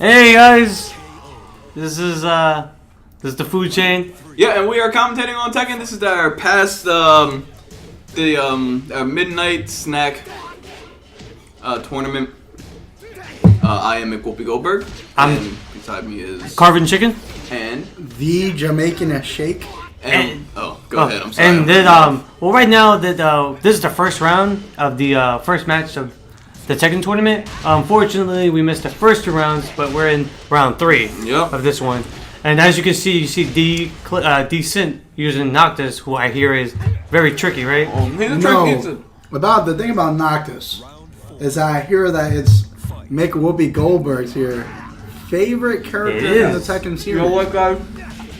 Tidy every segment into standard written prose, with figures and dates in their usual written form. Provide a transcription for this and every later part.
Hey guys, this is the food chain. Yeah, and we are commentating on Tekken. This is our past midnight snack tournament. I am McWhoopi Goldberg, and beside me is Carvin Chicken and the Jamaican Shake. And go ahead. I'm sorry. And then well, right now that this is the first round of the first match of the Tekken tournament. Unfortunately, we missed the first 2 rounds, but we're in round 3 of this one. And as you can see, Decent using Noctis, who I hear is very tricky, right? About the thing about Noctis is I hear that it's McWhoopi Goldberg's here favorite character in the Tekken series. You know what, guys?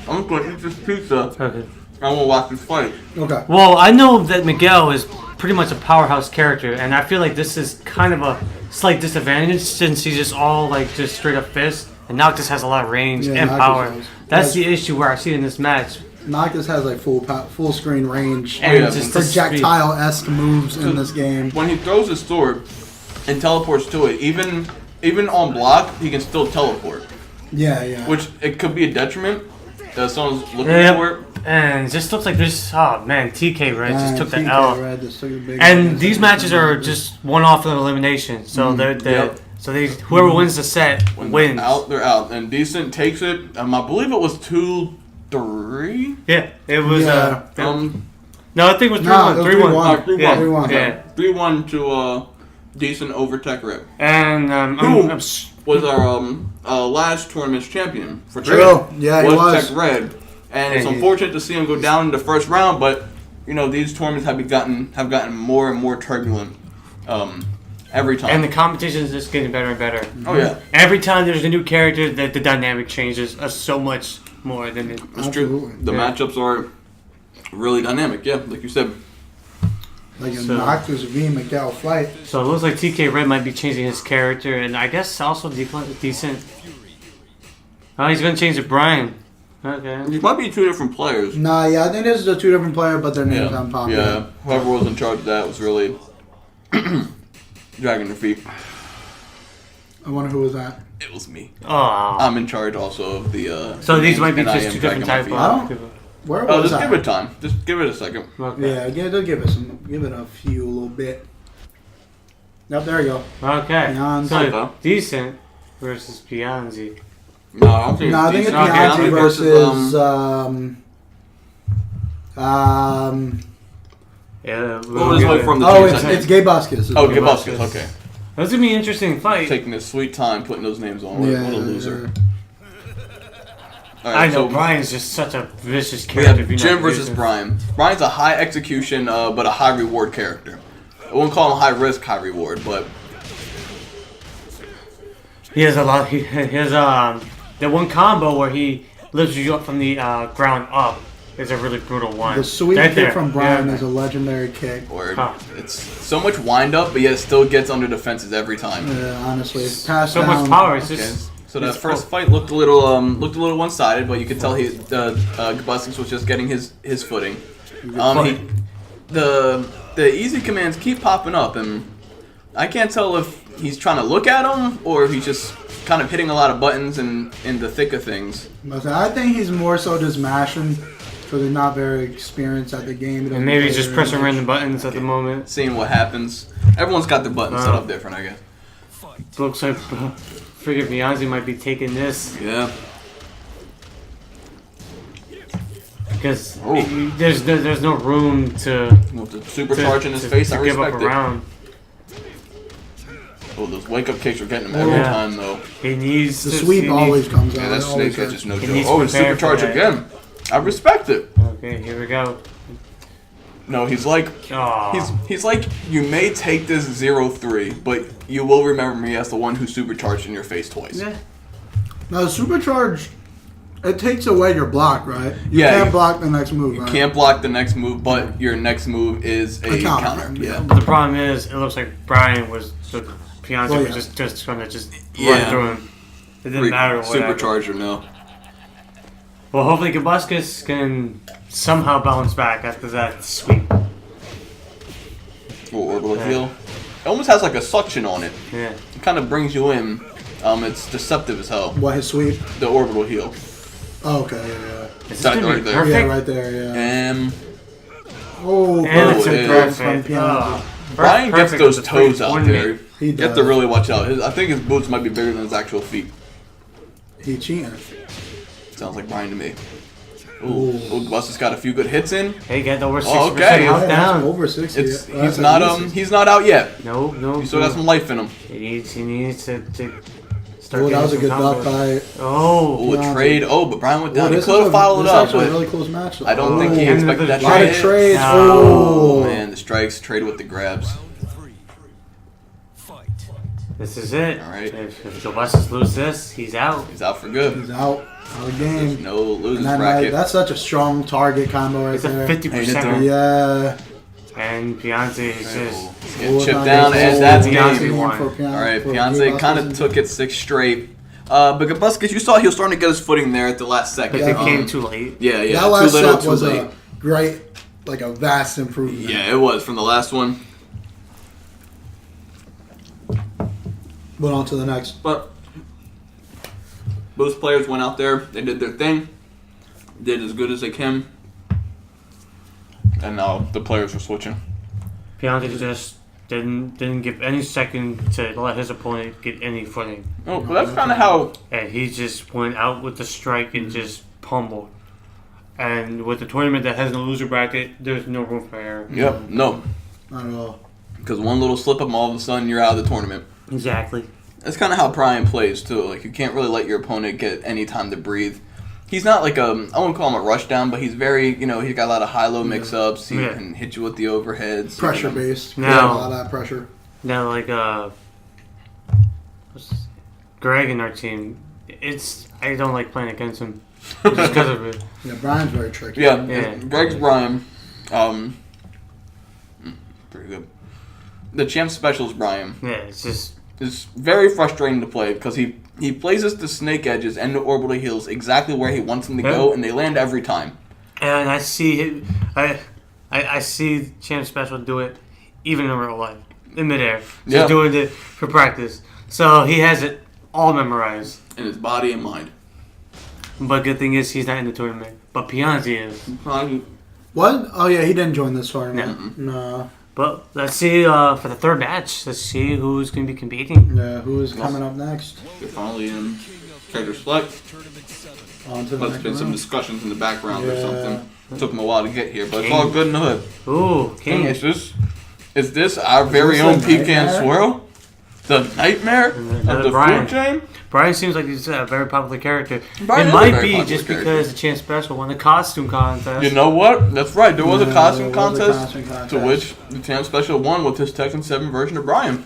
I'm going to eat this pizza. Okay. I'm going to watch this fight. Okay. Well, I know that Miguel is pretty much a powerhouse character, and I feel like this is kind of a slight disadvantage since he's just all like just straight up fist, and Noctis has a lot of range and Noctis power. has. That's the issue where I see in this match. Noctis has like full screen range And just projectile-esque moves in this game. When he throws his sword and teleports to it, even on block, he can still teleport. Yeah. Which it could be a detriment if someone's looking for it. And it just looks like this. Oh man, TK Red just took the TK L. Red just took a big And these matches are just one-off elimination. So whoever wins the set wins. They're out. And Decent takes it. I believe it was 2-3. Yeah, it was. Yeah. No, I think it was 3-1. 3-1. Yeah. 3-1 to Decent over Tech Rip. And Who was our last tournament's champion for True. Yeah, he was. Tech Red. And it's unfortunate to see him go down in the first round, but you know these tournaments have gotten more and more turbulent every time. And the competition is just getting better and better. Oh yeah. Every time there's a new character, the dynamic changes so much more than it. It's true. The matchups are really dynamic. Yeah, like you said. Like a Noctis v. Miguel fight. So it looks like TK Red might be changing his character, and I guess also Decent. Oh, he's gonna change to Brian. Okay. These might be 2 different players. Nah, yeah, I think this is the 2 different players, but their names aren't popping. Yeah, whoever was in charge of that was really dragging their feet. I wonder who was that. It was me. Oh. I'm in charge also of the. So these might be just 2 different types of people. Where was just that? give it time. Just give it a second. Okay. Yeah, give it a little bit. Yep, there you go. Okay. Beyonce. So Decent versus Beyonce. No, I don't think I think it's Beyonce versus Yeah. What was it from the it's Gay Buskus. Oh, Gay Buskus. Okay. That's gonna be an interesting fight. Taking this sweet time putting those names on. What a loser. Right, I know Brian's just such a vicious character. We have Jim versus Brian. Brian's a high execution, but a high reward character. I wouldn't call him high risk, high reward, but he has a lot. He has the one combo where he lifts you up from the ground up is a really brutal one. The sweet kick from Brian is a legendary kick. It's so much wind up, but yet it still gets under the fences every time. Yeah, honestly, so much power. It's just. So that first fight looked a little one-sided, but you could tell Gabuskus was just getting his footing. The easy commands keep popping up, and I can't tell if he's trying to look at them or if he's just kind of hitting a lot of buttons in the thick of things. I think he's more so just mashing because he's not very experienced at the game. And maybe he's just pressing random buttons at the moment. Seeing what happens. Everyone's got their buttons set up different, I guess. Looks like figure Beyonce might be taking this. Yeah. Because there's no room to supercharge in his face. I give up respect a round. Oh, those wake up kicks are getting him every time though. He needs the sweep always comes out. Yeah, that snake catch is no joke. Oh, and supercharge again. I respect it. Okay, here we go. No, he's like he's like, you may take this 0-3, but you will remember me as the one who supercharged in your face twice. Yeah. Now, supercharge, it takes away your block, right? You can't block the next move, right? You can't block the next move, but your next move is a counter. Yeah. But the problem is, it looks like Brian was Beyonce was just going to run through him. It didn't matter what. Supercharge or no. Well, hopefully Gabuskus can somehow bounce back after that sweep. Orbital heal. It almost has like a suction on it. Yeah. It kind of brings you in It's deceptive as hell. What, his sweep? The orbital heal. Oh, okay, yeah. Is That this gonna right be there. perfect? Yeah, right there, yeah. And it's it impressive. is. Brian gets Perfect those with the toes free out tournament. there. He You have does. to really watch out. I think his boots might be bigger than his actual feet. He cheating. Sounds like Brian to me. Ooh, Buster's got a few good hits in. Hey, get over 60% Oh, okay. health Yeah, down. over 60. He's That's not at least he's not out yet. No. He still got some life in him. He needs to start Oh, that getting was a some good buff combos. by. Oh, Ooh, a trade. Oh, but Brian went down. He This could have followed it this up, actually a but really close match. I don't think he Oh. expected that A lot of trade. trades. No. Oh Oh, man, the strikes trade with the grabs. this is it. All right. If Joe Buster's lose this, he's out. He's out for good. He's out of the There's game. no losers And that bracket. that's such a strong target combo right It's a there. 50%. Yeah. And Beyonce is just. He's getting chipped down, and that's Beyonce game. won. All right, Beyonce kind of took it 6 straight. But Gabuskas, you saw he was starting to get his footing there at the last second. But it came too late. Yeah, That too last little, set too was late. a great, like a vast improvement. Yeah, it was from the last one. Went on to the next. But both players went out there, they did their thing, did as good as they can, and now the players are switching. Beyonce just didn't give any second to let his opponent get any footing. Oh, well, that's kind of how. And he just went out with the strike and just pummeled. And with the tournament that has no loser bracket, there's no room for error. Yep. No, Not at all. because one little slip up, all of a sudden you're out of the tournament. Exactly. That's kind of how Brian plays too. Like you can't really let your opponent get any time to breathe. He's not like I wouldn't call him a rush down, but he's very, he's got a lot of high-low mix-ups. He Yeah. can hit you with the overheads. Pressure based. No. Yeah, a lot of that pressure. Now, like, Greg in our team, I don't like playing against him just because of it. Yeah, Brian's very tricky. Yeah, Yeah. Greg's Brian. Pretty good. The champ specials Brian. Yeah, it's just. It's very frustrating to play because he places the snake edges and the orbital heals exactly where he wants them to go, and they land every time. And I see I see Champ Special do it even in real life, in midair. Just Yeah. doing it for practice. So he has it all memorized. In his body and mind. But good thing is he's not in the tournament. But Beyonce is. What? Oh, yeah, he didn't join this tournament. No. No. But let's see for the third match. Let's see who's going to be competing. Yeah, who is coming up next? They're finally in character select. On to the There's next been some round. discussions in the background or Yeah. something. It took him a while to get here, but it's all good in the hood. Ooh, King. Is this our very this own the Pecan nightmare? Swirl? The nightmare of the Brian. food chain? Brian seems like he's a very popular character. Brian it is a might very be popular just character. because the Champ Special won the costume contest. You know what? That's right. There was a Yeah, costume there was a contest costume contest. to which the Champ Special won with his Tekken 7 version of Brian.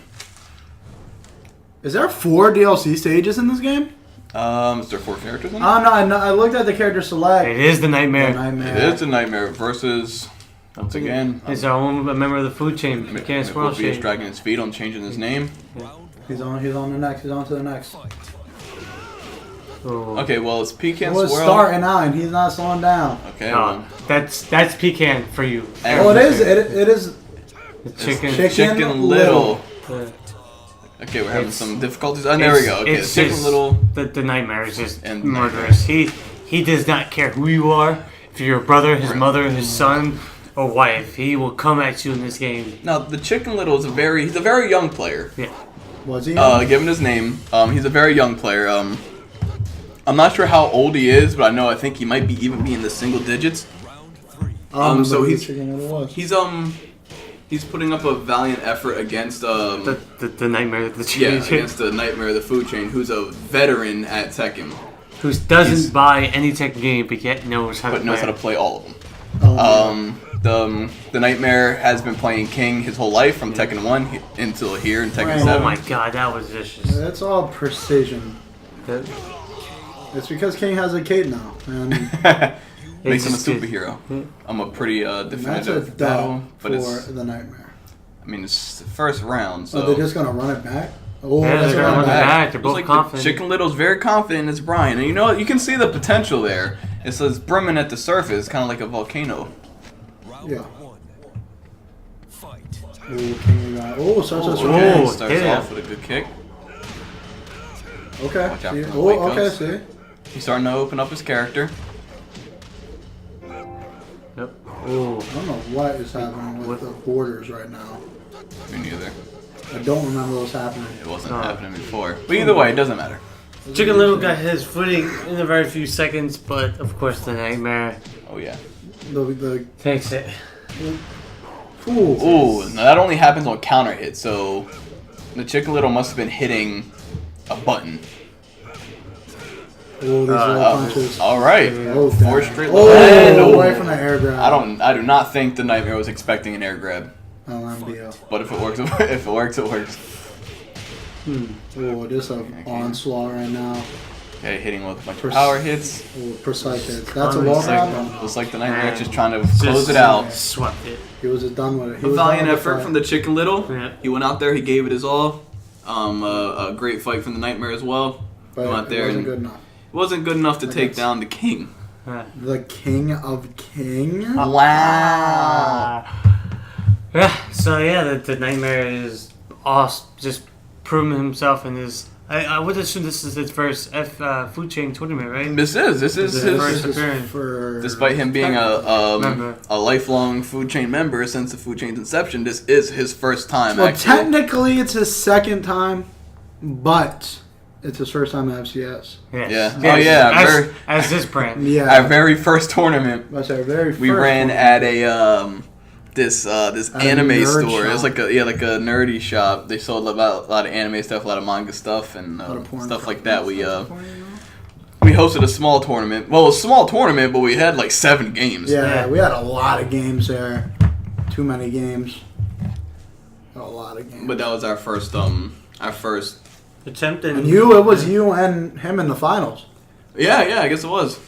Is there 4 DLC stages in this game? Is there 4 characters in it? Oh, no, I looked at the character select. It is the Nightmare. The Nightmare. It is a nightmare versus, once again, He's our own member of the food chain. Can't swirl Mikofi is shade. dragging his feet on changing his name. He's on the next. He's on to the next. Ooh. Okay, well, it's Pecan Well, it's Swirl. starting out, and he's not slowing down. Okay, No, well, that's pecan for you. Oh, it is. It is. The chicken. Chicken Little. Uh, Okay, we're having It's- some difficulties. Oh, there we go. Okay, it's Chicken just- Little. The Nightmare is just And murderous. He does not care who you are. If you're your brother, his mother, his son, or wife, he will come at you in this game. Now, the Chicken Little is he's a very young player. Yeah. Was he? Given his name, he's a very young player. I'm not sure how old he is, but I think he might even be in the single digits. So he's putting up a valiant effort against The Nightmare, the yeah, chicken, against the Nightmare of the Food Chain, who's a veteran at Tekken, who doesn't buy any Tekken game, but yet knows how to play all of them. Oh, The Nightmare has been playing King his whole life from Tekken 1 until here in Tekken Right. 7. Oh my god, that was vicious. that's all precision. It's because King has a cape now, and Makes him a It's just- superhero. I'm a pretty that's a definitive battle, dub but for it's the Nightmare. it's the first round, so So they're just gonna run it back. Oh, Yeah, that's they're a gonna run run it back. back. They're It's both like confident. Chicken Little's very confident as Brian, and you can see the potential there. It's brimming at the surface, kind of like a volcano. Yeah. Oh, King got. Oh, such a Oh, strong. Starts yeah. off with a good kick. Okay. Watch out See? for the white Okay, coats. see? He's starting to open up his character. Yep. Ooh. I don't know what is happening with the borders right now. Me neither. I don't remember what's happening. It wasn't happening before. But either way, it doesn't matter. Chicken Little got his footing in a very few seconds, but of course the Nightmare Oh, yeah. The takes it. Ooh. Ooh, now that only happens on counter hits, so the Chicken Little must have been hitting a button. Oh, these little punches. All right. Oh, 4 damn. straight. Oh, away from the air grab. I do not think the Nightmare was expecting an air grab. LMBO. But if it works, it works. Oh, just an onslaught right now. Okay, hitting with a bunch of power hits. Oh, precise hits. That's a wall Looks grab. like the Nightmare just trying to close it out. Swept it. He was just done with it. A valiant effort from the Chicken Little. Yeah. He went out there, he gave it his all. A great fight from the Nightmare as well. But Went out there it wasn't and good enough. it wasn't good enough to take down the King. The King of King? Wow. Yeah, so yeah, the Nightmare is awesome. Just proving himself in his. I would assume this is his first food chain tournament, right? This is his first appearance. despite him being a lifelong food chain member since the food chain's inception. This is his first time. Well, actually. technically it's his second time, but it's his first time at FCS. Yeah. Oh yeah. As this brand. Yeah. Our very first tournament. That's our very first We ran one. at a this anime nerd store. It was shop. like a nerdy shop. They sold a lot of anime stuff, a lot of manga stuff, and stuff like that. We hosted a small tournament. Well, a small tournament, but we had like 7 games. Yeah, we had a lot of games there. Too many games. A lot of games. But that was our first attempt. And it was you and him in the finals. Yeah, I guess it was.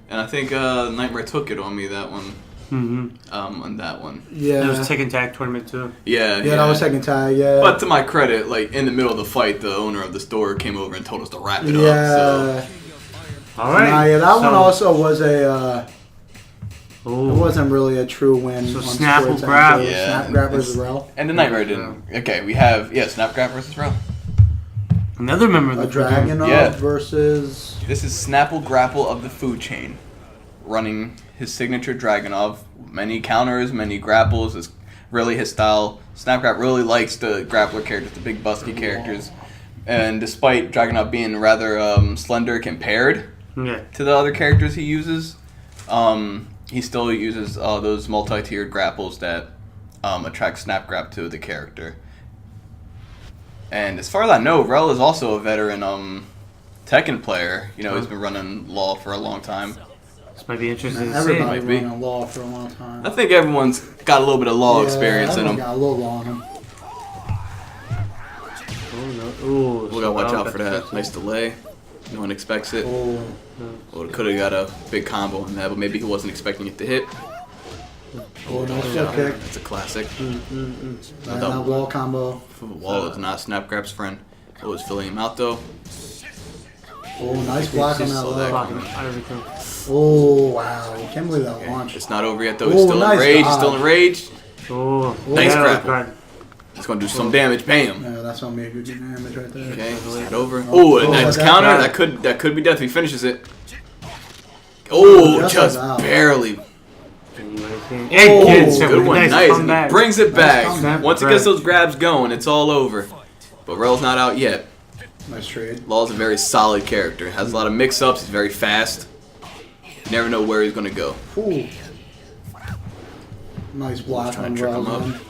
And I think Nightmare took it on me that one. On that one. Yeah. It was a Tekken Tag tournament too. Yeah, that was second tag, yeah. But to my credit, like in the middle of the fight, the owner of the store came over and told us to wrap it up. Yeah. So. All right. Nah, yeah, that one also was a. It Ooh. wasn't really a true win. So on snap Sports will grab. Center. Yeah, Snap grab versus Rel. And the Nightmare didn't. Okay, we have Snap Grab versus Rel. Another member of the A Dragonov Yeah. versus. This is Snapple Grapple of the food chain, running his signature Dragonov. Many counters, many grapples is really his style. Snapcrap really likes the grappler characters, the big busky characters. And despite Dragonov being rather slender compared to the other characters he uses, he still uses those multi-tiered grapples that attract Snapgrap to the character. And as far as I know, Rel is also a veteran Tekken player. You know, he's been running Law for a long time. This might be interesting to see. Everybody Might be. running Law for a long time. I think everyone's got a little bit of Law experience in them. Got a little Law in him. Ooh, We gotta watch out for that. Nice delay. No one expects it. Oh. Well, could have got a big combo in that, but maybe he wasn't expecting it to hit. Oh, nice flip kick. That's a classic. And that wall combo. Wall is not Snapgrap's friend. It was filling him out though. Oh, nice block on that Saw that low. coming. Oh, wow. I can't believe that launch. It's not over yet though. He's still nice enraged. He's dodge. still enraged. Oh, Nice yeah, grapple. God. It's gonna do some damage. Bam. Yeah, that's gonna be a good damage right there. Okay, it's not over. Oh, a nice that counter. got That could be death if he finishes it. Oh, just just out. barely. Hey, kids, Good one. Nice. And he brings it back. comeback. Once he gets those grabs going, it's all over. But Rel's not out yet. Nice trade. Law's a very solid character. Has a lot of mix-ups. He's very fast. You never know where he's gonna go. Ooh. Nice block Trying on to trick him Roslyn. up.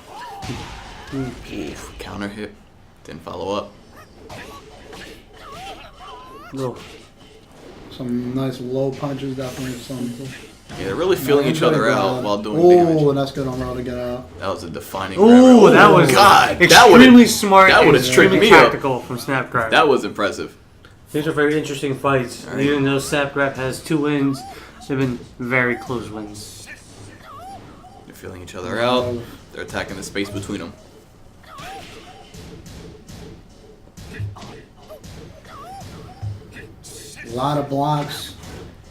Oof, counter hit. Didn't follow up. No. Some nice low punches, definitely some. Yeah, they're really feeling each other out while doing damage. Oh, and that's good on Roll to get out. That was a defining. Ooh, grab. that was God. extremely smart. That and would've tricked extremely me up. tactical from Snapcraft. That was impressive. These are very interesting fights. Right. Even though Snapcraft has 2 wins, they've been very close wins. They're feeling each other out. They're attacking the space between them. A lot of blocks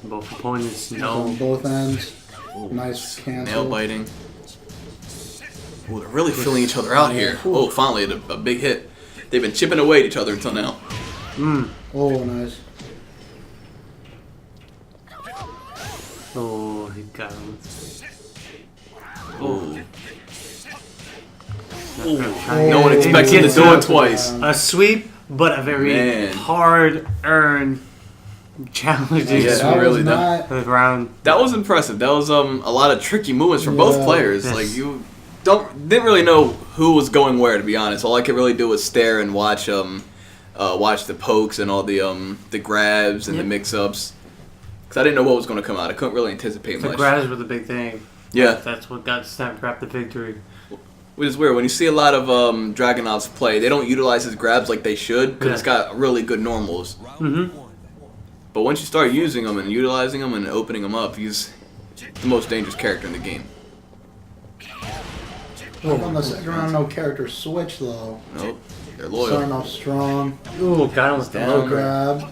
Both opponents on know. both ends. Ooh, Nice cancel. nail biting. Ooh, they're really feeling each other out here. Oh, finally a big hit. They've been chipping away at each other until now. Oh, nice. Oh, he got him. Oh. No one expects him to do it twice. A sweep, but a very hard-earned, challenging round. That was impressive. That was a lot of tricky movements from both players. Yes. Like you didn't really know who was going where, to be honest. All I could really do was stare and watch the pokes and all the grabs and the mix-ups. Because I didn't know what was going to come out. I couldn't really anticipate much. The grabs were the big thing. Yeah. That's what got Snapcrap the victory. Which is weird. When you see a lot of Dragunovs play, they don't utilize his grabs like they should because it's got really good normals. Mm-hmm. But once you start using them and utilizing them and opening them up, he's the most dangerous character in the game. On the second round, no character switch though. Nope. They're loyal. Starting off strong. Ooh, got him with the Low grab.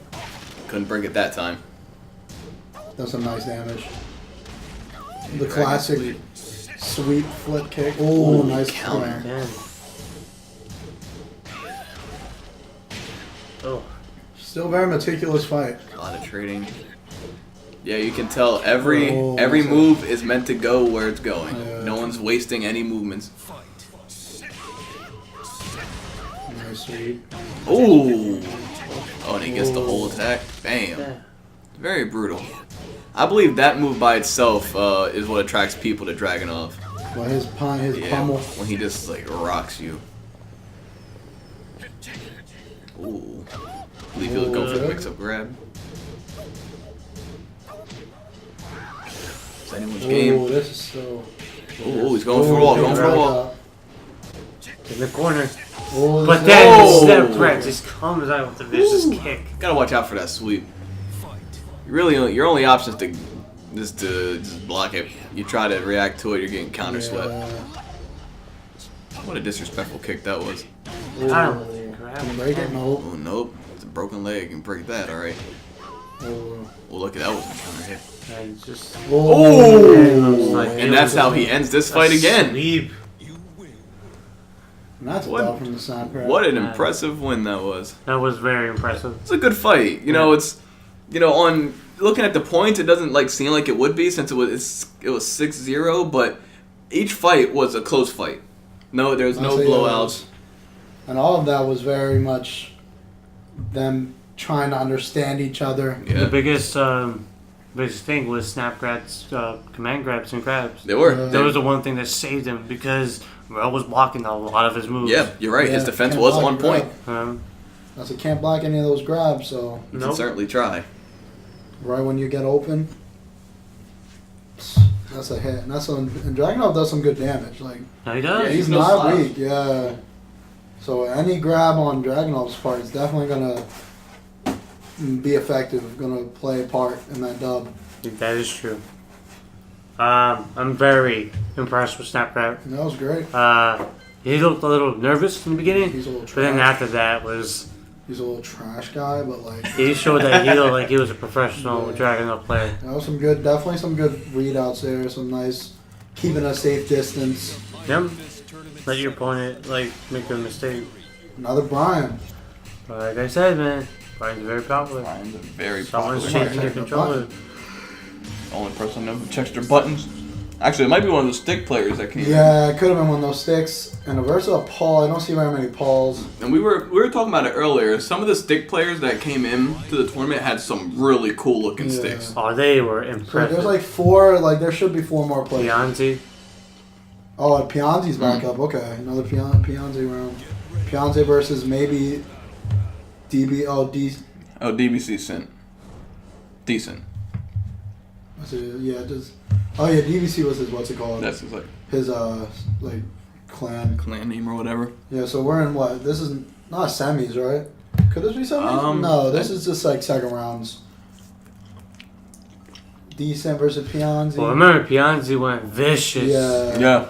Couldn't bring it that time. That's some nice damage. The classic sweep flip kick. Oh, nice counter. Oh. Still very meticulous fight. A lot of trading. Yeah, you can tell every move is meant to go where it's going. Yeah. No one's wasting any movements. Nice sweep. Ooh. Oh, and he gets the whole attack. Bam. Yeah. Very brutal. I believe that move by itself is what attracts people to Dragunov. Well, his pummel. When he just like rocks you. Ooh. I believe he was going for the mix-up grab. It's anyone's game. Oh, this is so. Oh, he's going for a wall. Going for a wall. In the corner. Oh, But then Snapcrap just comes out with a vicious kick. Gotta watch out for that sweep. Your only option is to just block it. You try to react to it, you're getting counter swept. What a disrespectful kick that was. Can you break it? No. Oh nope, it's a broken leg. You can break that, all right. Oh. Well, look at that was a counter hit. And just And that's how he ends this fight again. Sweep. That's What? from the Snapcrap. What an impressive win that was. That was very impressive. It's a good fight. On looking at the points, it doesn't seem like it would be since it was 6-0, but each fight was a close fight. No, there's no blowouts. And all of that was very much them trying to understand each other. Yeah. The biggest thing was Snapcrap's command grabs and grabs. They were. That was the one thing that saved him because Rel was blocking a lot of his moves. Yeah, you're right. His defense was on point. That's a can't block any of those grabs, so You can certainly try. right when you get open, that's a hit. And Dragunov does some good damage. No, he does. Yeah, He's no not slouch. weak, yeah. So any grab on Dragunov's part is definitely gonna be effective. Gonna play a part in that dub. That is true. I'm very impressed with Snapcrap. That was great. He looked a little nervous in the beginning, He's a little but then trash. after that He's a little trash guy, but he showed that he looked like he was a professional Dragunov player. that was definitely some good readouts there. Some nice keeping a safe distance. Yep. Let your opponent make a mistake. Another Brian. But like I said, man, Brian's very popular. Brian's a very Someone's popular changing their character. controller. Only person who checks their buttons. Actually, it might be one of those stick players that came in. Yeah, it could have been one of those sticks. And a versatile Paul. I don't see very many Pauls. And we were talking about it earlier. Some of the stick players that came in to the tournament had some really cool looking sticks. Oh, they were So impressive. there's 4. There should be 4 more players. Pianzi. Oh, and Pianzi's back up. Okay, another Pianzi round. Pianzi versus maybe DB. Oh, DBC's decent. Yeah, DVC was his, what's it called? That's his His clan. clan name or whatever. Yeah, so we're in what? This is not semis, right? Could this be semis? No, this is just second rounds. Decent versus Pianzi. Well, remember Pianzi went vicious. Yeah.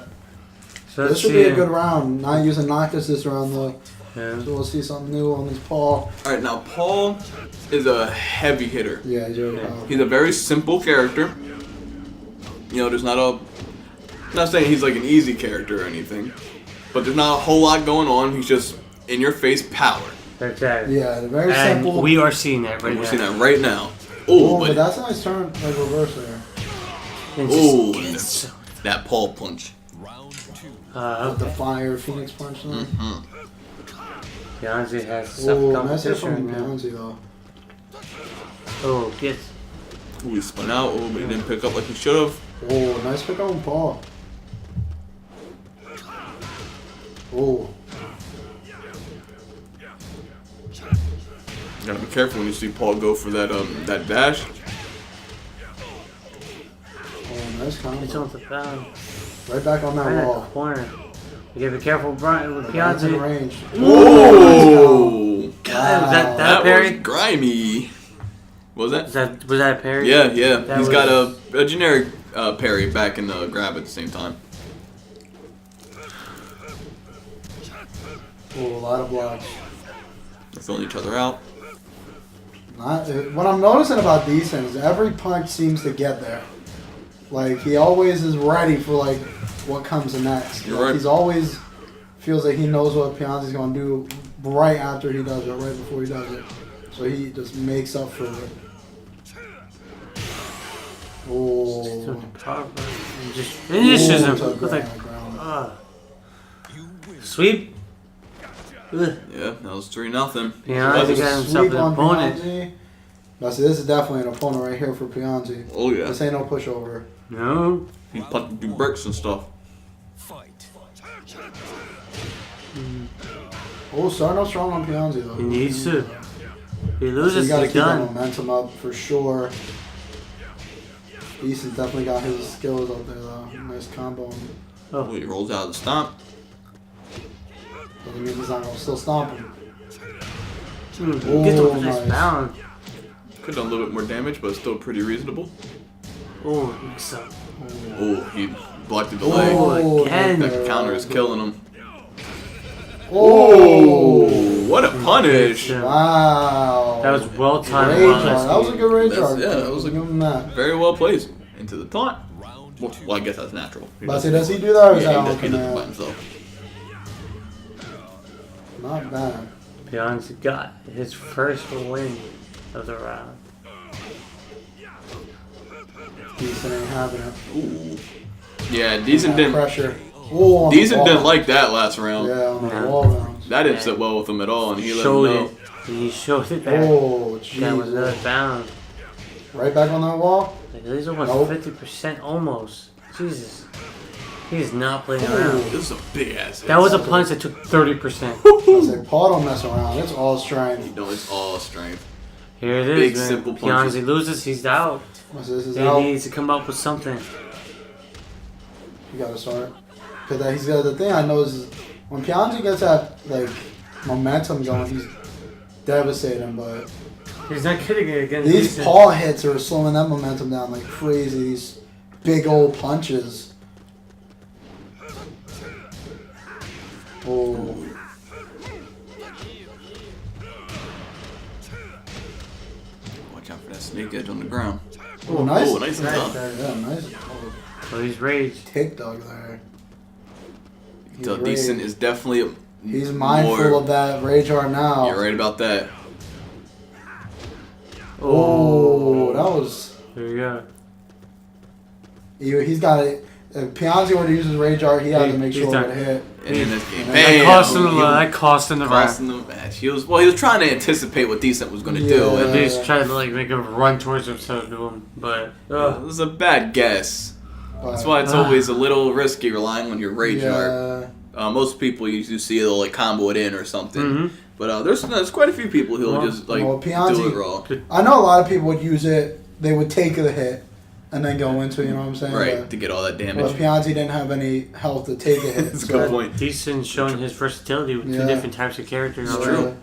So This should be a good round. Not using Noctis this round though. Yeah. So we'll see something new on this Paul. Alright, now Paul is a heavy hitter. Yeah, he's really powerful. He's a very simple character. There's not I'm not saying he's an easy character or anything, but there's not a whole lot going on. He's just in your face power. Exactly. Yeah, they're very And simple. we are seeing that right We're now. seeing that right now. Oh, Oh, but that's a nice turn, like reverse there. And oh, just that Paul punch. With the fire Phoenix punch. Mm-hmm. Beyonce has tough Oh, nice hit competition from right now. Beyonce though. Oh, gets. Ooh, he spun out. Oh, but he didn't pick up like he should have. Oh, nice pick on Paul. Oh. You gotta be careful when you see Paul go for that that dash. Oh, nice It's combo. on the foul. Right back on that Right at the wall. corner. You gotta be careful, Brian, with Beyonce in Beyonce. range. Oh, God, was that that parry? was grimy. What was that? Was that a parry? Yeah. That He's was- got a generic parry back in the grab at the same time. Oh, a lot of blocks. They're filling each other out. What I'm noticing about Decent is every punch seems to get there. Like, he always is ready for, like, what comes next. You're Like, right. He's always feels like he knows what Pianzi's going to do right after he does it, right before he does it. So he just makes up for it. Oh. And just finishes him to with like ground. sweep. Ugh. Yeah, that was 3-0. Beyonce got himself Sweep an on opponent. Pianzi. Now, see, this is definitely an opponent right here for Pianzi. Oh yeah, This ain't no pushover. No. he punched through bricks and stuff. Oh, starting off strong on Pianzi, though. He needs to. If he So loses, you gotta he's keep that done. momentum up for sure. Easton's definitely got his skills up there though. Nice combo. Oh, he rolls out of the stomp. Doesn't mean he's not gonna still stomp him. Gets him with nice. this bound. Could have done a little bit more damage, but still pretty reasonable. Oh, mix up. Oh, he blocked the delay. Oh, again. That counter is killing him. Oh! What a punish! Wow. That was well timed. Rage art. That was a good rage That's- art. yeah, that was a- Give him that. Very well placed. Into the taunt. Well, I guess that's natural. But see, does he do that or is Yeah, that he on does it by command? himself. Not bad. Beyonce got his first win of the round. Decent ain't having it. Ooh. Yeah, Decent didn't. Pressure. Oh, on the Decent wall. didn't like that last round. Yeah, on the Yeah. wall rounds. That didn't sit well with him at all, and he let him Showed know. it. And he showed it there. Oh, That was another jeez. bound. Right back on that wall. Like, he's almost Nope. 50% almost. Jesus. He's not playing Ooh. around. This is a big ass hit. That was a punch that took 30%. I say, Paul don't mess around. It's all strength. No, it's all strength. Here it is, Big, man. simple punches. Beyonce loses, he's out. I say, this is He out. needs to come up with something. You gotta start. Cause he's got the thing I know is when Pianzi gets that like momentum going, he's devastating. But He's not kidding it again. these paw hits are slowing that momentum down like crazy. These big old punches. Oh, Watch out for that snake edge on the ground. oh nice. Oh, nice and tough. Yeah, nice. Oh, So he's raged. tick dog there. He's So Decent rage. is definitely. He's mindful of that rage art now. You're right about that. Oh, that was. There you go. He's got it. If Pianzi were to use his rage art, he had to make He's sure done. it would hit. And in this game, That bam! That cost him the Crossed round. in the match. He was trying to anticipate what Decent was going to do. Yeah. And At least try to like make him run towards him instead of do him. But it was a bad guess. That's why it's Ah. always a little risky relying on your rage art. Yeah. Most people you see they'll like combo it in or something. Mhm. But there's quite a few people who'll Well, just like well, Pianzi- do it raw. I know a lot of people would use it. They would take the hit and then go into it. You know what I'm saying? Right, to get all that But damage. Pianzi didn't have any health to take a hit. That's a so- good point. Decent showing his versatility with two Yeah. different types of characters. It's already. true.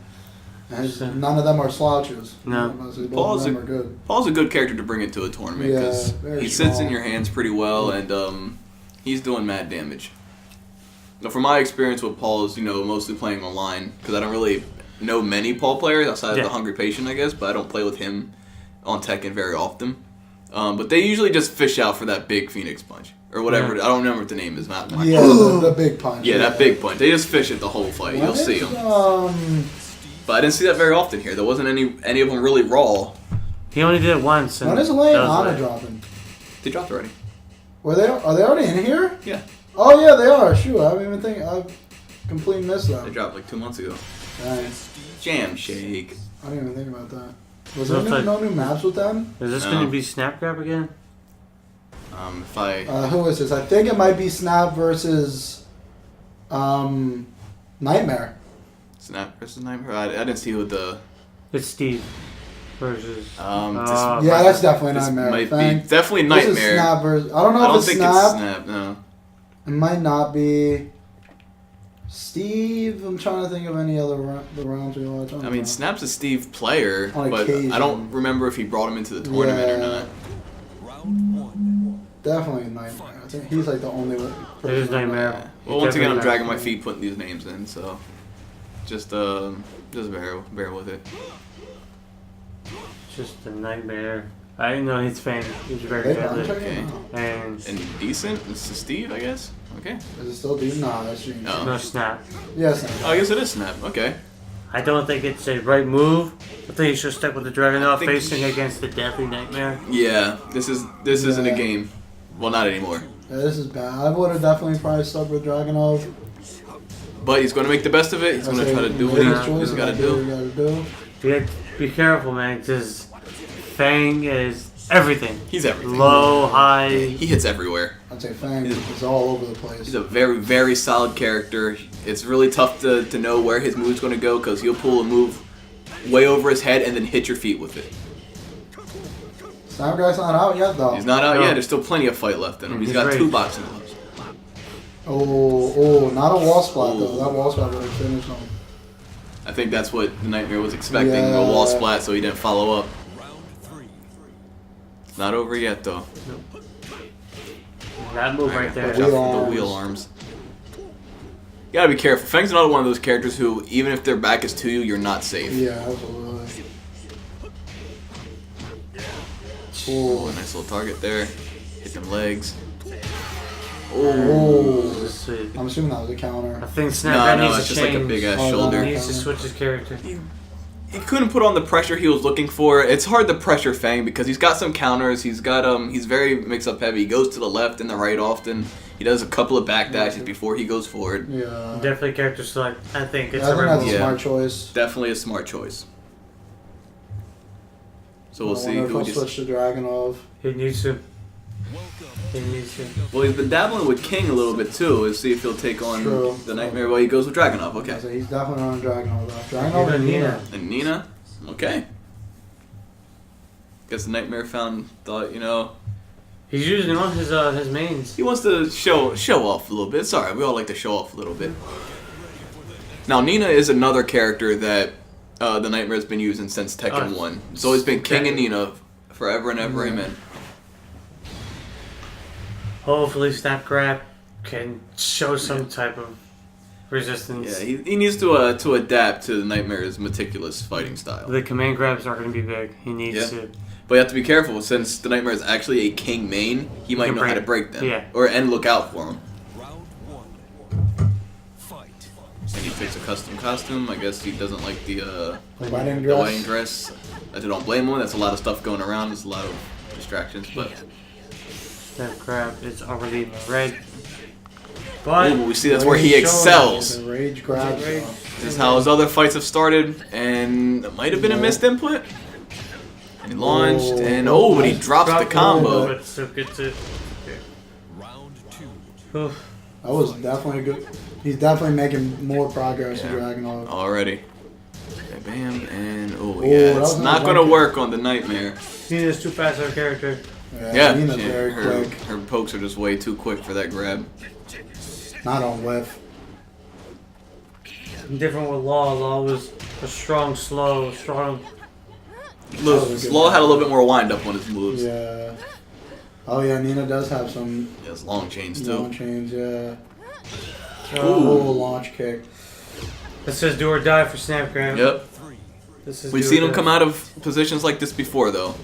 And none of them are slouches. No. Both of Paul's them a- are good. Paul's a good character to bring into a tournament Yeah, because very he sits in strong. your hands pretty well, and he's doing mad damage. Now, from my experience with Paul is mostly playing online because I don't really know many Paul players outside Yeah. of the Hungry Patient, I guess, but I don't play with him on Tekken very often. But they usually just fish out for that big Phoenix punch or whatever. Yeah. I don't remember what the name is. Not Yeah, the big punch. Yeah, that big punch. They just fish it the whole fight. You'll see him. But I didn't see that very often here. There wasn't any of them really raw. He only did it once. When is Elaine and Anna dropping? They dropped already. Are they already in here? Yeah. Oh yeah, they are. Shoot, I haven't even I've completely missed them. They dropped like 2 months ago. Nice. Jam Shake. I didn't even think about that. Was there no new maps with them? Is this going to be Snap Grab again? If I... who is this? I think it might be Snap versus Nightmare. Snap versus Nightmare? I didn't see who the... It's Steve versus... yeah, that's definitely Nightmare. Might be definitely Nightmare. This is Snap versus... I don't know if it's Snap. It's Snap, no. It might not be... Steve, I'm trying to think of any other the rounds we watch. I mean, Snap's a Steve player, On but occasion. I don't remember if he brought him into the tournament or not. Definitely Nightmare. I think he's like the only one. It is Nightmare. Yeah. Well, once again, I'm dragging my feet putting these names in, so just bear with it. Just a Nightmare. I didn't know his fan. He's very good. Okay. And decent. This is Steve, I guess. Okay. Is it still Steve? No, that's James. no Snap. Yes. Oh, I guess it is Snap. Okay. I don't think it's a right move. I think he should stick with the Dragunov facing against the Deathly Nightmare. Yeah, this isn't a game. Well, not anymore. Yeah, this is bad. I would have definitely probably stuck with Dragunov. But he's going to make the best of it. He's going to try to do what he's got to do. Be careful, man, because Fang is everything. He's everything. Low, high. He hits everywhere. I'd say Fang is all over the place. He's a very, very solid character. It's really tough to know where his move's going to go because he'll pull a move way over his head and then hit your feet with it. Snapguy's not out yet, though. He's not out yet. There's still plenty of fight left in him. He's got ready. 2 boxing gloves. Oh, not a wall splat, though. That wall splat would have finished him. I think that's what the Nightmare was expecting, Yeah. a wall splat, so he didn't follow up. It's not over yet, though. That move right there. Watch out for the wheel arms. You gotta be careful. Fang's another one of those characters who, even if their back is to you, you're not safe. Yeah, absolutely. Oh, nice little target there. Hit them legs. Oh. Sweet. I'm assuming that was a counter. I think Snapguy No, needs it's to just like a change. big ass Oh, shoulder. He needs to switch his character. He couldn't put on the pressure he was looking for. It's hard to pressure Fang because he's got some counters. He's got he's very mix-up heavy. He goes to the left and the right often. He does a couple of back dashes before he goes forward. Yeah. Definitely character select. I think it's I think that's a Yeah. smart choice. Definitely a smart choice. So we'll see I who wonder if just... he'll switch to Dragunov. He needs to. He needs to. Well, he's been dabbling with King a little bit too. Let's see if he'll take on True. the Nightmare. Well, he goes with Dragunov. Okay. So he's definitely on Dragunov, though. Dragunov and Nina. And Nina? Okay. Guess the Nightmare thought, you know... He's using all his mains. He wants to show off a little bit. It's alright, we all like to show off a little bit. Now, Nina is another character that the Nightmare's been using since Tekken 1. It's always been King and Nina forever and ever, amen. Hopefully Snap Grab can show some type of resistance. Yeah, he needs to adapt to the Nightmare's meticulous fighting style. The command grabs are going to be big. He needs to. But you have to be careful, since the Nightmare is actually a King main, he might know how to break them. Yeah. And look out for them. And he picks a custom costume. I guess he doesn't like the wedding dress. I don't blame him. That's a lot of stuff going around. There's a lot of distractions. But Snap Grab is already in the red. But we see that's where he excels. The rage grabs. This is how his other fights have started, and it might have been a missed input. And he launched, but he drops the combo. But so good to. Round 2. That was definitely good. He's definitely making more progress in Dragunov. Already. Bam, and it's not going to work on the Nightmare. Nina's too fast of a character. Yeah, Nina's very quick. Her pokes are just way too quick for that grab. Not on whiff. Different with Law. Law was a strong. Slaw had a little bit more wind up on his moves. Yeah. Oh yeah, Nina does have some. Yes, long chains too. Long chains, yeah. Ooh. Launch kick. It says do or die for Snap Grab. Yep. We've seen him come out. out of positions like this before, though.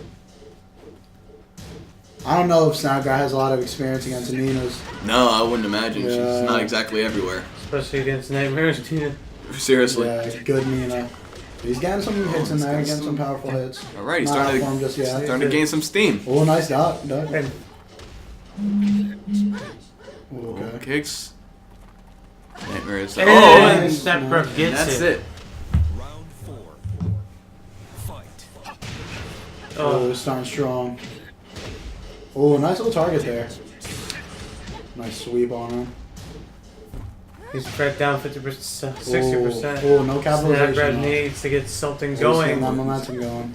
I don't know if Snapguy has a lot of experience against Nina's. No, I wouldn't imagine. Yeah. She's not exactly everywhere. Especially against Nightmares, Tina. Seriously. Yeah, good Nina. He's getting some hits in there, getting some powerful hits. All right, he's Not starting out for him just yet. to gain some steam. Oh, nice dot. And Okay. Kicks. Nightmare is and Snap Grab gets that's it. it. Round 4. Fight. Oh, starting strong. Oh, nice little target there. Nice sweep on him. He's back down 50%, 60%. Oh, no Snap capitalization. Grab though. needs to get something He's getting going. that momentum going.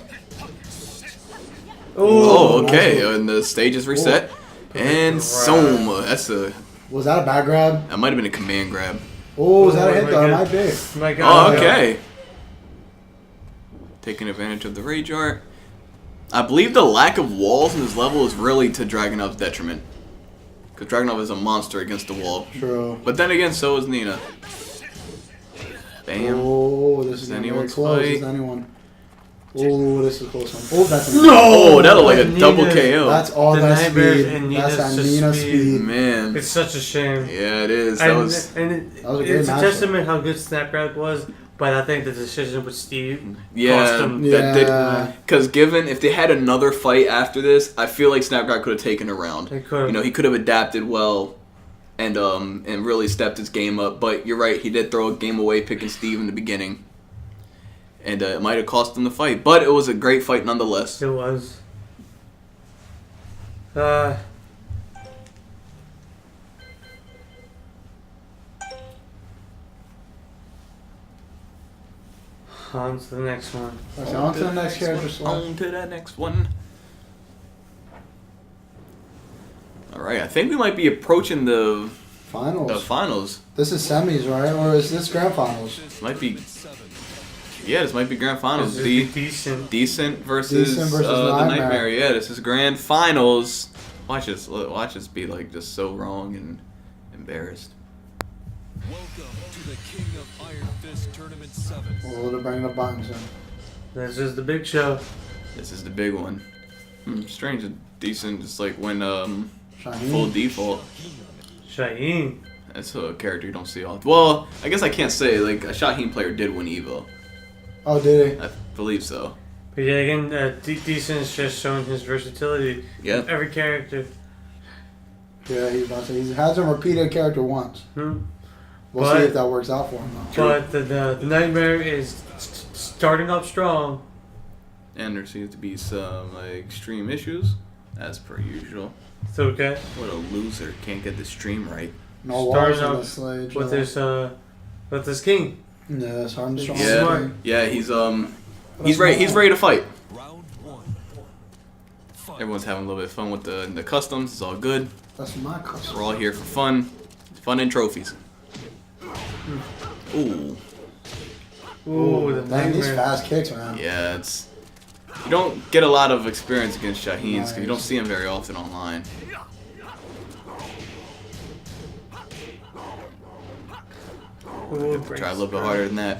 Oh, nice okay. move. And the stage is reset. And Grab. Soma. That's a. Was that a bad grab? That might have been a command grab. Oh, was that a hit my though? It God. might be. My God. Oh, okay. Taking advantage of the rage art. I believe the lack of walls in this level is really to Dragunov's detriment. Because Dragunov is a monster against the wall. True. But then again, so is Nina. Bam. Oh, this is Is very anyone's close. fight? Is anyone? Oh, this is a close one. Oh, that's a Oh, that looked like a Nina- double KO. That's all The that Nightmare speed. and That's Nina's that just Nina speed. speed. Man. It's such a shame. Yeah, it is. That was. And That was a great it's a matchup. testament how good Snap Grab was, but I think the decision with Steve cost Yeah, him. that did. Yeah. Because given if they had another fight after this, I feel like Snapcraft could have taken a round. They could've. You know, he could have adapted well, and really stepped his game up. But you're right, he did throw a game away picking Steve in the beginning, and it might have cost him the fight. But it was a great fight nonetheless. It was. On to the next one. Okay, on to the next character slot. On to the next one. All right, I think we might be approaching the Finals. finals. This is semis, right? Or is this grand finals? Might be. Yeah, this might be grand finals. This is decent. Decent versus, Decent versus the Nightmare. Nightmare. Yeah, this is grand finals. Watch us be like just so wrong and embarrassed. Welcome to the King of Iron Fist Tournament 7. Oh, they're bringing the buttons in. This is the big show. This is the big one. Strange and decent, just like when Shaheen. full default. Shaheen. That's a character you don't see often. Well, I guess I can't say like a Shaheen player did win Evo. Oh, did he? I believe so. But yeah, again, Decent is just showing his versatility. Yeah. Every character. Yeah, he's about to. He hasn't repeated a character once. We'll But- see if that works out for him, though. But the Nightmare is starting up strong. And there seems to be some like extreme issues, as per usual. It's okay. What a loser! Can't get the stream right. No Starting walls on out the sledge. With his king. Yeah, it's hard and strong. Yeah, Smart. yeah, he's ready. He's ready to fight. Round 1. Fight. Everyone's having a little bit of fun with the customs. It's all good. That's my custom. We're all here for fun and trophies. Ooh, Ooh, the Man, these Nightmare. fast kicks, man. yeah, it's you don't get a lot of experience against Shaheens because you don't Nice. see him very often online. Ooh, Try a little bit harder than that.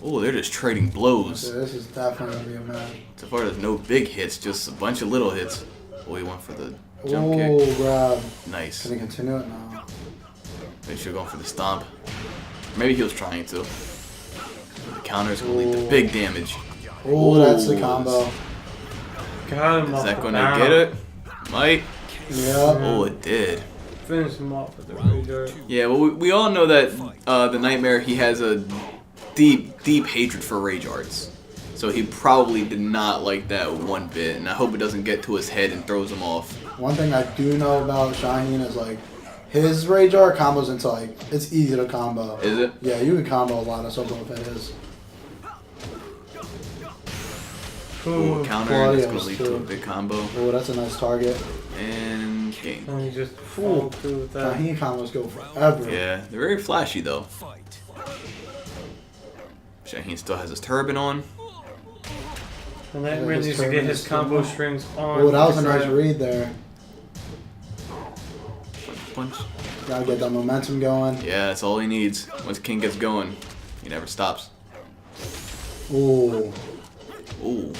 Ooh, they're just trading blows. So this is definitely going to be a match. So far, there's no big hits, just a bunch of little hits. Oh, he went for the jump kick. Oh, grab. Nice. Can he continue it? No. Maybe should go for the stomp. Maybe he was trying to. The counter is going to lead to big damage. Oh, that's the Ooh, combo. Got him Is off that the going to bound. get it? Might. Yep. Oh, it did. Finish him off with the radar. Yeah, well, we all know that the Nightmare, he has a deep hatred for rage arts. So he probably did not like that one bit, and I hope it doesn't get to his head and throws him off. One thing I do know about Shaheen is, like, his rage art combos into, like, it's easy to combo. Is it? Yeah, you can combo a lot of stuff with his. Ooh, a counter, and it's going to Claudio's lead to a too. big combo. Oh, that's a nice target. And game. And he just fooled through with that. Shaheen combos go forever. Yeah, they're very flashy, though. Fight. Shaheen still has his turban on. The Nightmare his needs to get turn his is combo still- strings on. Oh, that was a nice Right. read there. Punch. Gotta get that momentum going. Yeah, that's all he needs. Once King gets going, he never stops. Ooh. Ooh. Ooh,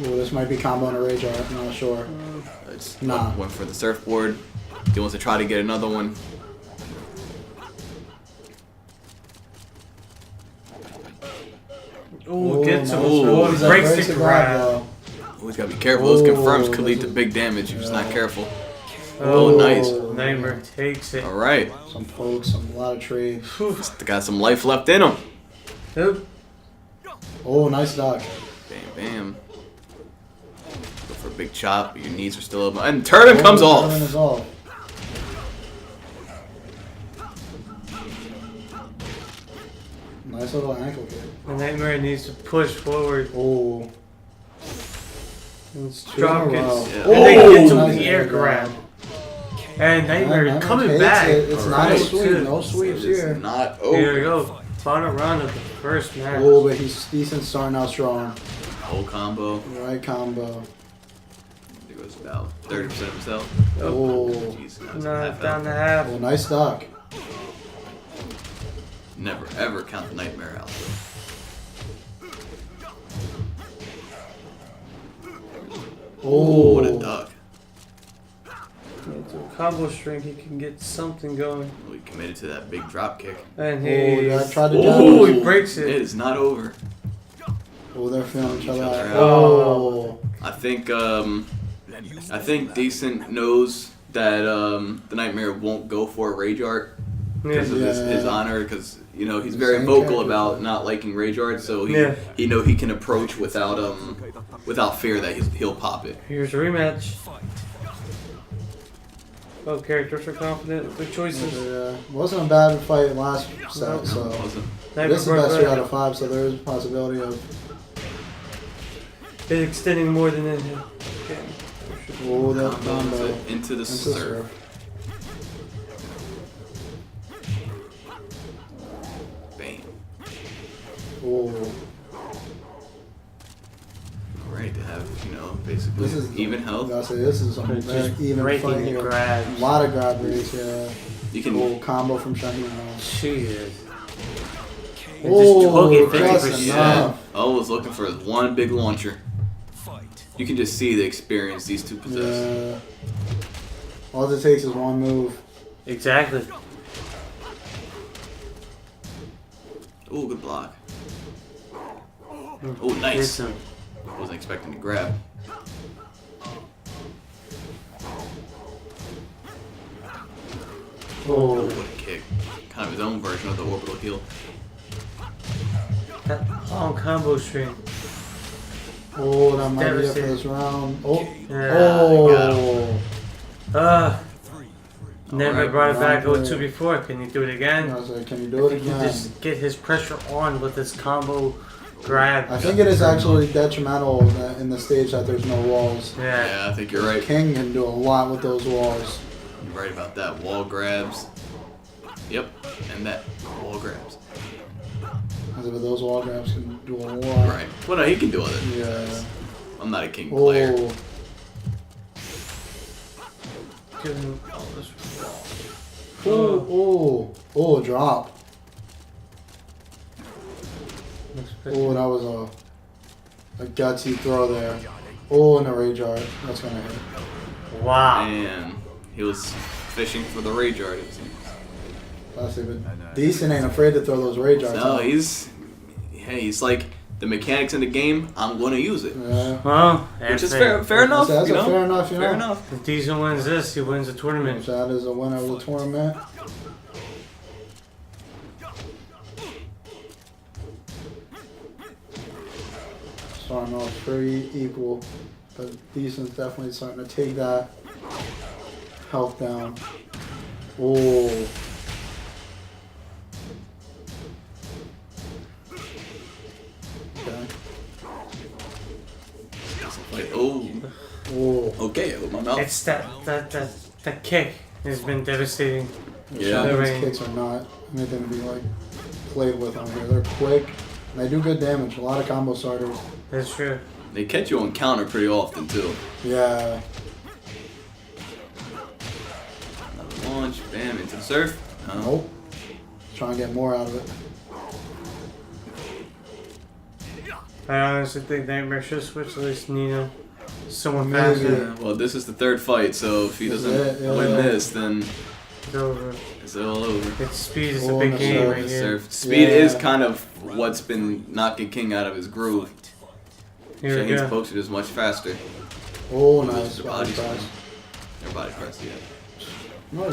this might be combo and a rage art. I'm not sure. It's Nah. went for the surfboard. He wants to try to get another one. Ooh, gets him. Ooh. Ooh, breaks the grab. though. Always gotta be careful. Those confirms could this lead to is- big damage if he's not careful. Oh, nice. Nightmare takes it. All right. Some folks, a lot of trade. Got some life left in him. Oop. Oh, nice dodge. Bam, bam. Go for a big chop. Your knees are still up. And Turner comes off. Turn is off. Nice little ankle kick. The Nightmare needs to push forward. Oh. It's drop Wow. kicks. Yeah. And then gets him nice with the air grab. And Nightmare Nightmare coming takes back. it. It's not a Alright. sweep. No sweeps It is here. not Here we over. go. Final round of the first match. Oh, but he's decent, starting out strong. Whole combo. Right combo. It goes about 30% of his health. Oh. Jeez, No, half down health. to half. Oh, nice duck. Never ever count the Nightmare out. Oh, What a duck. Into a combo string, he can get something going. We committed to that big drop kick. And Oh, he. yeah, tried to Oh, jab. he breaks It it. is not over. Oh, they're feeling each other out. out. Oh. I think Decent knows that the Nightmare won't go for a Rage Art because of his Yeah. honor, because he's The very same vocal character. about not liking Rage Art, so Yeah. he can approach without fear that he'll pop it. Here's a rematch. Both characters are confident with their choices. Yeah, wasn't a bad fight last set, so Wasn't. Nightmare this is the best brought 3 out back. of 5. So there is a possibility of Been extending more than in him. oh that Combos combo it into the into surf. surf. Bam. Oh, Great to have basically this is even health. I say this is some Just very even breaking fight the here. grabs. A lot of grab rates, yeah. You can. Oh, combo from Shaheen. She is. Oh, just just 50%. Yeah. enough. I was looking for one big launcher. You can just see the experience these two possess. Yeah. All it takes is one move. Exactly. Ooh, good block. Oh, Gets nice. him. Wasn't expecting to grab. Oh, What a kick. Kind of his own version of the orbital heel. That long combo string. oh, that might be it for Devastating. this round. Oh, Yeah. oh. Never Alright, brought it back round 0-2 before. Can you do it I again? was like, can you do it Can you again? just get his pressure on with this combo grab? I think it is actually detrimental in the stage that there's no walls. Yeah. Yeah, I think you're right. King can do a lot with those walls. You're right about that. Wall grabs. Yep, and that wall grabs. Because if those wall grabs can do a lot. Right. Well, no, he can do other. Yeah. I'm not a King player. Oh, Give him all this. oh, drop. Oh, that was a gutsy throw there. Oh, and a rage art. That's gonna hit. Wow. And he was fishing for the Rage Art, it seems. Classic, but Decent ain't afraid to throw those rage arts No, out. he's like the mechanics in the game. I'm going to use it, Yeah. Well, which is fair enough. That's you a know? fair enough, Fair enough. if Diesel wins this, he wins the tournament. That is a winner of the tournament. Starting off pretty equal, but Decent's definitely starting to take that health down. Oh. Okay. Like, oh, Oh. okay, with my mouth. It's that kick has been devastating. Yeah. These kicks are not anything to be like played with on here. They're quick and they do good damage. A lot of combo starters. That's true. They catch you on counter pretty often too. Yeah. Another launch, bam, into the surf. No. Nope. Trying to get more out of it. I honestly think Nightmare should switch at least Nino. Someone Maybe. faster. Yeah, well, this is the third fight, so if he This is doesn't it, yeah. win this, then It's over. It's all over. Its speed is a big game right here. Speed is kind of what's been knocking King out of his groove. Shaheen's pokes is much faster. Oh, nice. Body press. Their body press, yeah.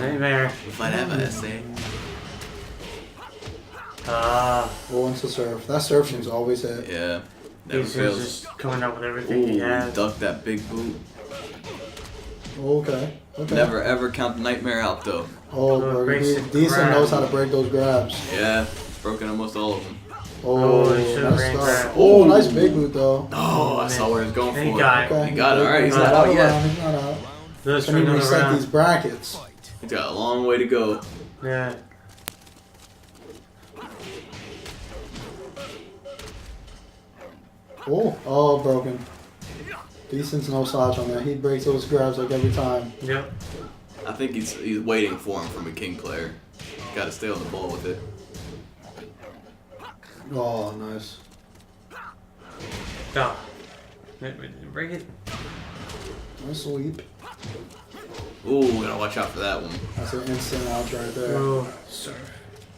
Nightmare. Whatever I say. Oh, into surf. That surf seems always hit. Yeah. Never He's fails. just coming up with everything he has. Duck that big boot. Okay. Never ever count the Nightmare out though. Oh, bro. Decent knows how to break those grabs. Yeah, it's broken almost all of them. Oh, nice start. Oh, nice big boot though. Oh, I saw where he was going for. He got it. Okay. He got it. All right, he's not not out yet. He's not out. Let's Can you reset these brackets? He's got a long way to go. Yeah. Oh, broken. Decent's no slouch on that. He breaks those grabs like every time. Yep. I think he's waiting for him from a King player. Got to stay on the ball with it. Oh, nice. Oh. Break it. Nice sweep. Ooh, gotta watch out for that one. That's an instant ouch right there. Oh, sir.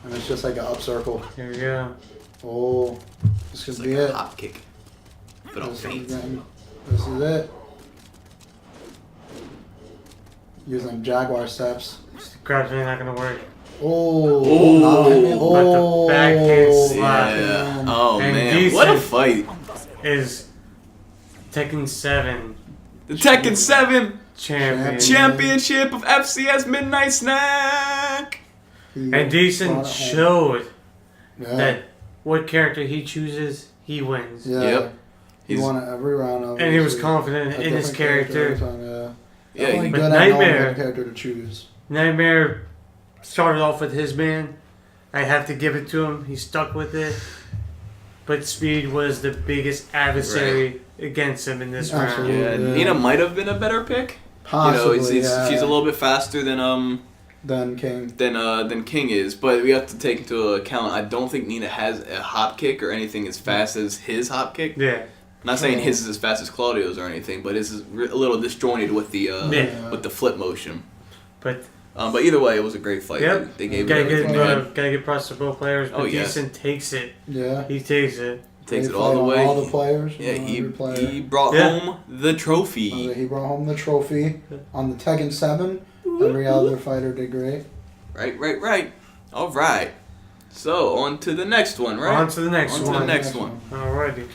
And it's just like an up circle. Here we go. Oh, this could It's be like it. a hop kick. But on feet. This is it. Using Jaguar steps. Grabs me, not gonna work. Oh, But the backhand slap Yeah. Oh And man, what a fight! is Tekken 7 The Tekken 7 champion. Championship of FCS Midnight Snack. And Decent showed Yeah. that what character he chooses, he wins. Yeah. Yep. He won it every round. And he was obviously. confident A in his different character. every time, yeah. Yeah, Definitely he- But good at knowing Nightmare- what character to choose. Nightmare started off with his man. I have to give it to him. He stuck with it. But Speed was the biggest adversary against him in this Absolutely. round. Yeah, Yeah. Nina might have been a better pick. Possibly, she's yeah. a little bit faster than King. than King is, but we have to take into account. I don't think Nina has a hop kick or anything as fast as his hop kick. Yeah. I'm not saying his is as fast as Claudio's or anything, but his is a little disjointed with the with the flip motion. But either way, it was a great fight. yep. They gave it gotta everything they had. get props to both players. But Oh, yeah. Decent takes it. Yeah. He takes it. Takes They it all the played on way. All the players. Yeah, every player. he brought Yeah. home the trophy. He brought home the trophy on the Tekken 7. Every other fighter did great. Right. All right. So on to the next one, right? On to the next On to one. the next one. Alrighty.